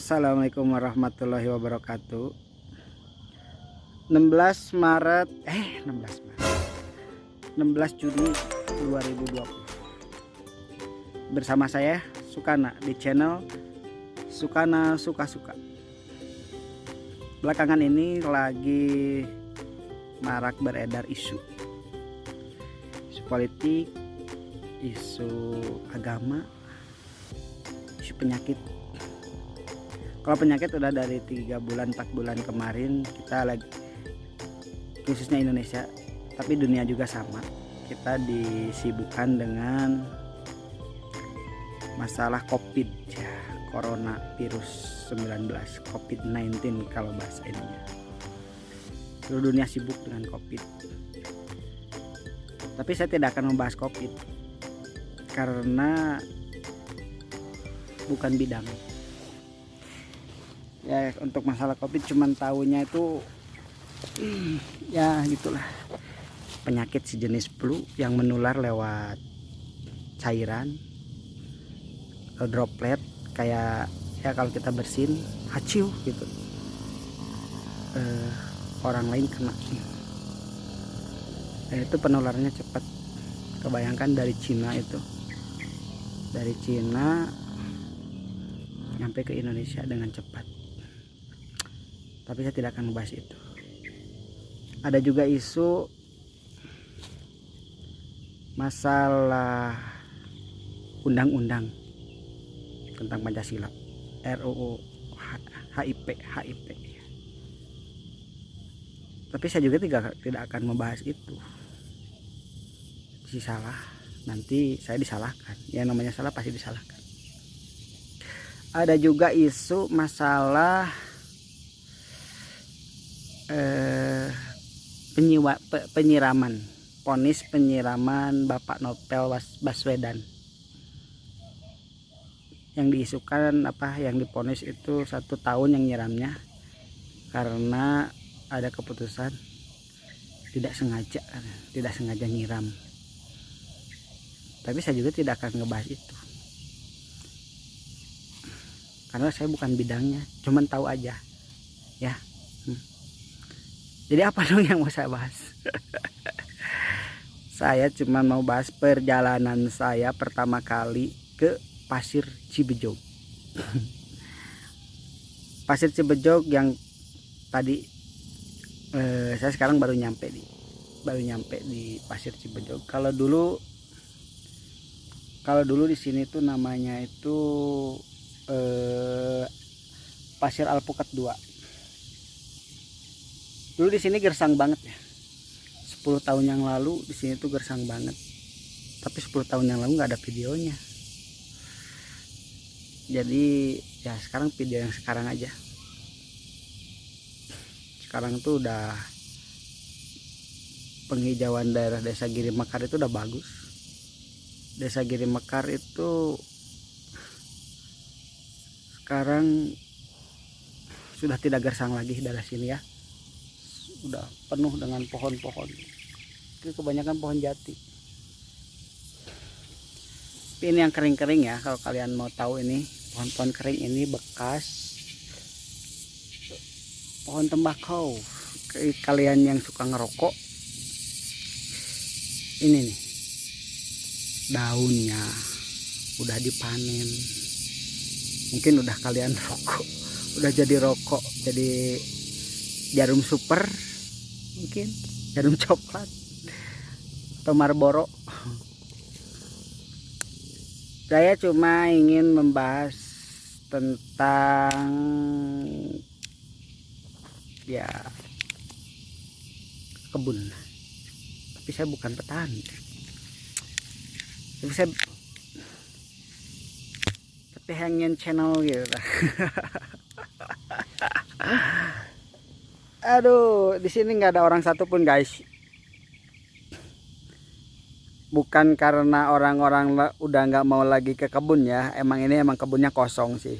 Assalamualaikum warahmatullahi wabarakatuh. 16 Maret 16 Juni 2020. Bersama saya Sukana di channel Sukana Suka-Suka. Belakangan ini lagi marak beredar isu politik, isu agama, isu penyakit. Kalau penyakit udah dari 3 bulan 4 bulan kemarin kita lagi, khususnya Indonesia, tapi dunia juga sama, kita disibukkan dengan masalah COVID ya, Corona virus 19, COVID-19 kalau bahasa ininya. Seluruh dunia sibuk dengan COVID. Tapi saya tidak akan membahas COVID karena bukan bidang. Ya, untuk masalah COVID cuman tahunya itu ya gitulah, penyakit sejenis flu yang menular lewat cairan atau droplet, kayak ya kalau kita bersin haciu gitu, orang lain kena. Dan itu penularannya cepat. Kebayangkan dari Cina itu, dari Cina sampai ke Indonesia dengan cepat. Tapi saya tidak akan membahas itu. Ada juga isu masalah undang-undang tentang Pancasila, RUU HIP. Tapi saya juga tidak akan membahas itu. Si salah, nanti saya disalahkan. Ya, namanya salah pasti disalahkan. Ada juga isu masalah penyiraman, vonis penyiraman Bapak Novel Baswedan. Yang diisukan yang divonis itu 1 tahun yang nyiramnya karena ada keputusan tidak sengaja nyiram. Tapi saya juga tidak akan ngebahas itu karena saya bukan bidangnya, cuman tahu aja ya. Jadi apa dong yang mau saya bahas? Saya cuma mau bahas perjalanan saya pertama kali ke Pasir Cibejog. Pasir Cibejog yang tadi saya sekarang baru nyampe di Pasir Cibejog. Kalau dulu di sini tuh namanya itu Pasir Alpukat 2. Dulu di sini gersang banget ya. 10 tahun yang lalu di sini tuh gersang banget. Tapi 10 tahun yang lalu nggak ada videonya. Jadi ya sekarang video yang sekarang aja. Sekarang tuh udah penghijauan daerah Desa Giri Mekar itu udah bagus. Desa Giri Mekar itu sekarang sudah tidak gersang lagi daerah sini ya. Udah penuh dengan pohon-pohon. Itu kebanyakan pohon jati. Tapi ini yang kering-kering ya, kalau kalian mau tahu, ini pohon-pohon kering ini bekas pohon tembakau. Kalian yang suka ngerokok, ini nih daunnya udah dipanen. Mungkin udah kalian rokok, udah jadi rokok, jadi jarum super, mungkin jarum coklat atau Marlboro. Saya cuma ingin membahas tentang ya kebun, tapi saya bukan petani, tapi hangin channel gitu. Aduh, di sini nggak ada orang satupun guys. Bukan karena orang-orang udah nggak mau lagi ke kebun ya. Emang kebunnya kosong sih.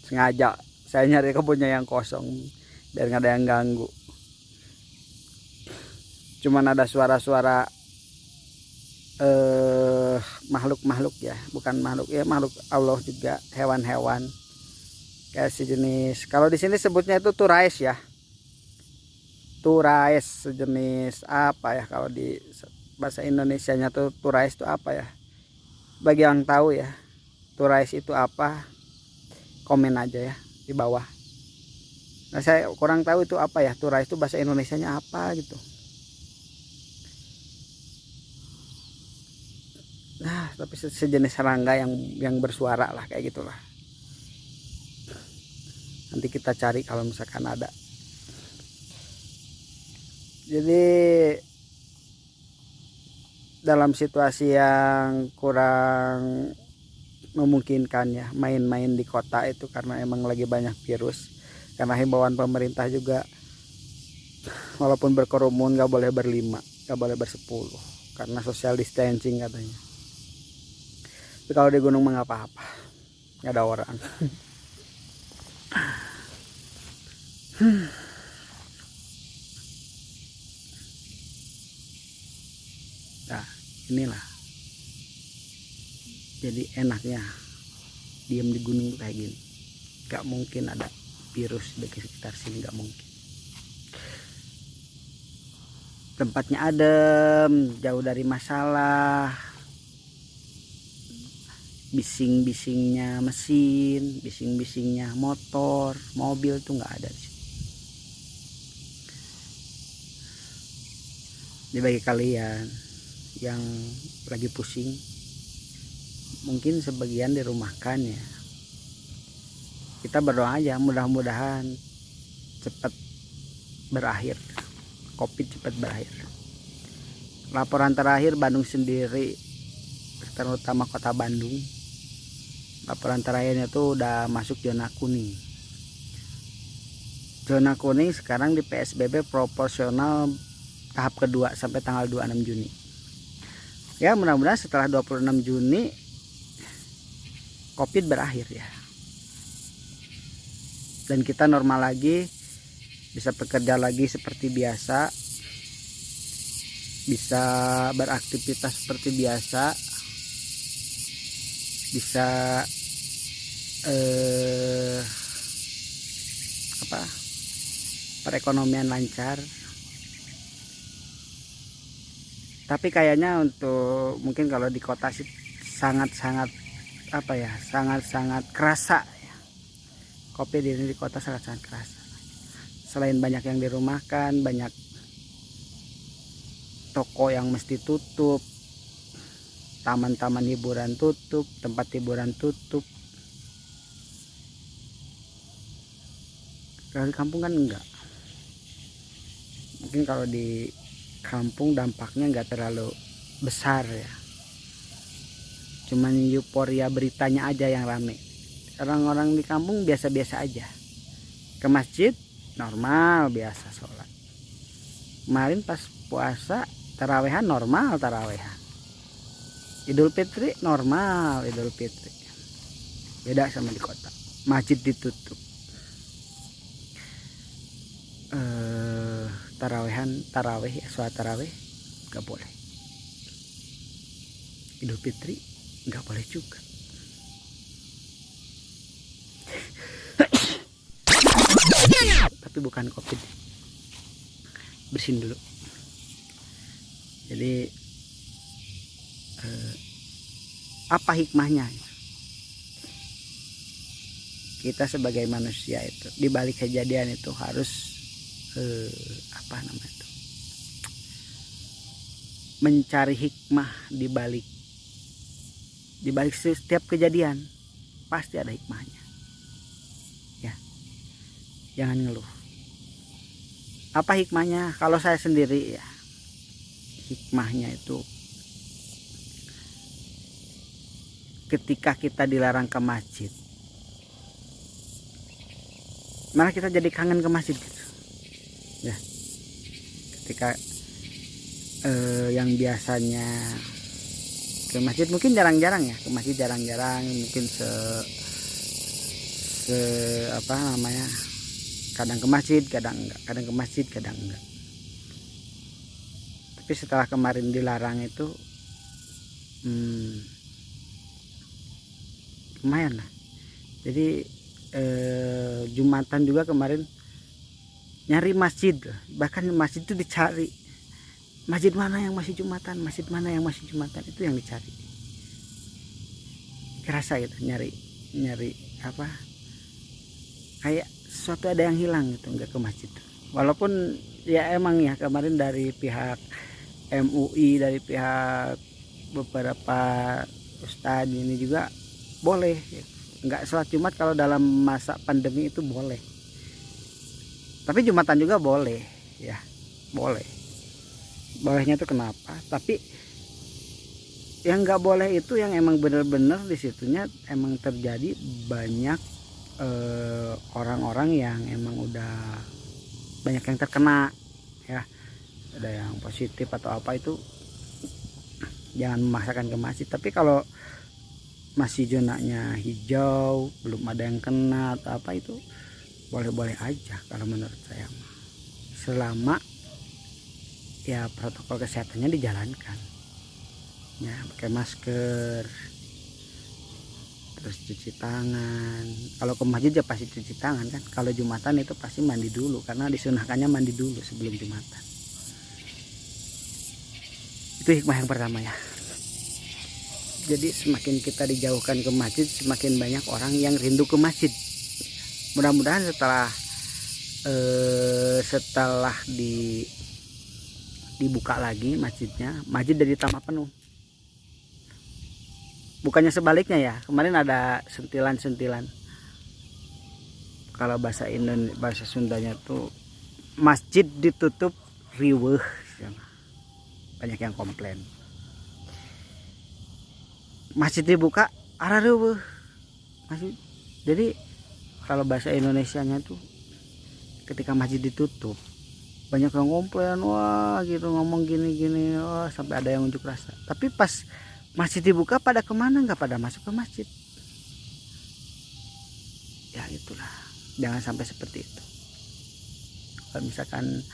Sengaja saya nyari kebunnya yang kosong biar nggak ada yang ganggu. Cuman ada suara-suara makhluk-makhluk ya, bukan makhluk ya, makhluk Allah juga, hewan-hewan kayak sejenis, kalau di sini sebutnya itu turais ya, turais, sejenis apa ya kalau di bahasa Indonesianya tuh turais itu apa ya, bagi yang tahu ya turais itu apa, komen aja ya di bawah. Nah saya kurang tahu itu apa ya, turais itu bahasa Indonesianya apa gitu. Nah tapi sejenis serangga yang bersuara lah kayak gitulah. Nanti kita cari kalau misalkan ada. Jadi dalam situasi yang kurang memungkinkan ya main-main di kota itu, karena emang lagi banyak virus, karena himbauan pemerintah juga walaupun berkerumun gak boleh berlima, gak boleh bersepuluh karena social distancing katanya. Tapi kalau di gunung mah gak apa-apa, gak ada orang. Nah inilah jadi enaknya diem di gunung kayak gini, gak mungkin ada virus di sekitar sini, gak mungkin. Tempatnya adem, jauh dari masalah, bising-bisingnya mesin, bising-bisingnya motor, mobil tuh nggak ada di sini. Jadi bagi kalian yang lagi pusing, mungkin sebagian dirumahkan ya, kita berdoa aja mudah-mudahan cepat berakhir, COVID cepat berakhir. Laporan terakhir Bandung sendiri, terutama kota Bandung, laporan terakhirnya tuh udah masuk zona kuning. Zona kuning sekarang di PSBB proporsional tahap kedua sampai tanggal 26 Juni. Ya mudah-mudahan setelah 26 Juni COVID berakhir ya. Dan kita normal lagi, bisa bekerja lagi seperti biasa, bisa beraktivitas seperti biasa, bisa perekonomian lancar. Tapi kayaknya untuk mungkin kalau di kota sih sangat-sangat sangat-sangat kerasa ya. COVID ini di kota sangat-sangat kerasa. Selain banyak yang dirumahkan, banyak toko yang mesti tutup, taman-taman hiburan tutup, tempat hiburan tutup. Kalau di kampung kan enggak. Mungkin kalau di kampung dampaknya enggak terlalu besar ya. Cuman euforia beritanya aja yang rame. Orang-orang di kampung biasa-biasa aja. Ke masjid normal biasa sholat. Kemarin pas puasa tarawehan normal tarawehan. Idul Fitri normal Idul Fitri. Beda sama di kota. Masjid ditutup. Taraweh ya, sholat taraweh nggak boleh. Idul Fitri nggak boleh juga. Tapi bukan COVID, bersihin dulu. Jadi apa hikmahnya kita sebagai manusia itu di balik kejadian itu harus mencari hikmah di balik setiap kejadian, pasti ada hikmahnya ya. Jangan ngeluh. Apa hikmahnya? Kalau saya sendiri ya, hikmahnya itu ketika kita dilarang ke masjid, malah kita jadi kangen ke masjid gitu ya. Ketika yang biasanya ke masjid mungkin jarang-jarang ya, ke masjid jarang-jarang, mungkin kadang ke masjid, kadang enggak, kadang ke masjid, kadang enggak. Tapi setelah kemarin dilarang itu lumayan lah. Jadi Jumatan juga kemarin nyari masjid, bahkan masjid itu dicari, masjid mana yang masih Jumatan, masjid mana yang masih Jumatan, itu yang dicari. Kerasa gitu, nyari apa, kayak sesuatu ada yang hilang gitu, nggak ke masjid. Walaupun ya emang ya kemarin dari pihak MUI, dari pihak beberapa ustadz ini juga boleh nggak sholat Jumat kalau dalam masa pandemi itu boleh, tapi Jumatan juga boleh ya, bolehnya itu kenapa, tapi yang nggak boleh itu yang emang bener-bener di situnya emang terjadi banyak orang-orang yang emang udah banyak yang terkena ya, ada yang positif atau apa, itu jangan memaksakan ke masjid. Tapi kalau masih zonanya hijau, belum ada yang kena atau apa, itu boleh-boleh aja kalau menurut saya, selama ya protokol kesehatannya dijalankan ya, pakai masker, terus cuci tangan. Kalau ke masjid ya pasti cuci tangan kan. Kalau Jumatan itu pasti mandi dulu, karena disunahkannya mandi dulu sebelum Jumatan. Itu hikmah yang pertama ya. Jadi semakin kita dijauhkan ke masjid, semakin banyak orang yang rindu ke masjid. Mudah-mudahan setelah dibuka lagi masjidnya, masjid dari tambah penuh. Bukannya sebaliknya ya, kemarin ada sentilan-sentilan. Kalau bahasa bahasa Sundanya tuh masjid ditutup riweuh, banyak yang komplain. Masjid dibuka arah riweuh. Jadi kalau bahasa Indonesianya tuh ketika masjid ditutup banyak yang komplain, wah gitu, ngomong gini-gini, wah sampai ada yang unjuk rasa. Tapi pas masjid dibuka pada kemana? Nggak pada masuk ke masjid. Ya itulah, jangan sampai seperti itu. Kalau misalkan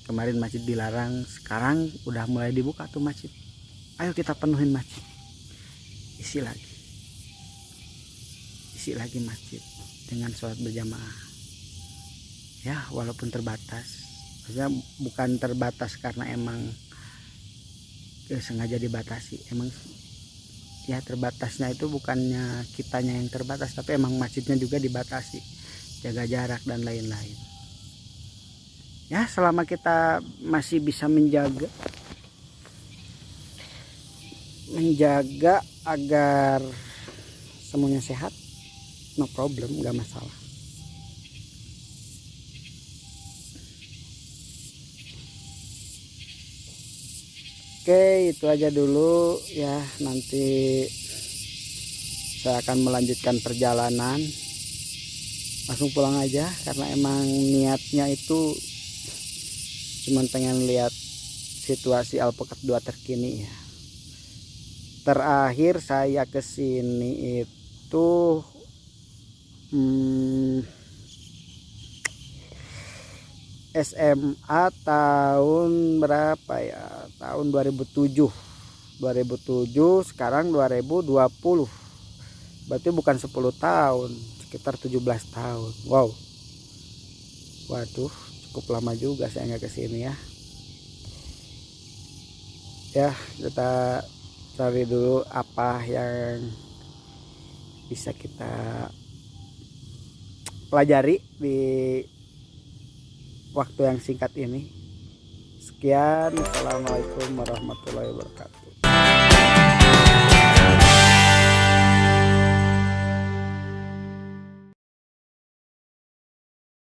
kemarin masjid dilarang, sekarang udah mulai dibuka tuh masjid, ayo kita penuhin masjid, isi lagi masjid dengan sholat berjamaah ya, walaupun terbatas. Maksudnya bukan terbatas karena emang sengaja dibatasi, emang ya terbatasnya itu bukannya kitanya yang terbatas, tapi emang masjidnya juga dibatasi, jaga jarak dan lain-lain ya. Selama kita masih bisa menjaga agar semuanya sehat, no problem, nggak masalah. Oke, itu aja dulu ya. Nanti saya akan melanjutkan perjalanan. Langsung pulang aja karena emang niatnya itu cuman pengen lihat situasi Alpukat 2 terkini ya. Terakhir saya kesini itu SMA tahun berapa ya, tahun 2007, sekarang 2020, berarti bukan 10 tahun, sekitar 17 tahun. Wow, waduh, cukup lama juga saya nggak kesini ya. Ya, kita cari dulu apa yang bisa kita pelajari di waktu yang singkat ini. Sekian, assalamualaikum warahmatullahi wabarakatuh.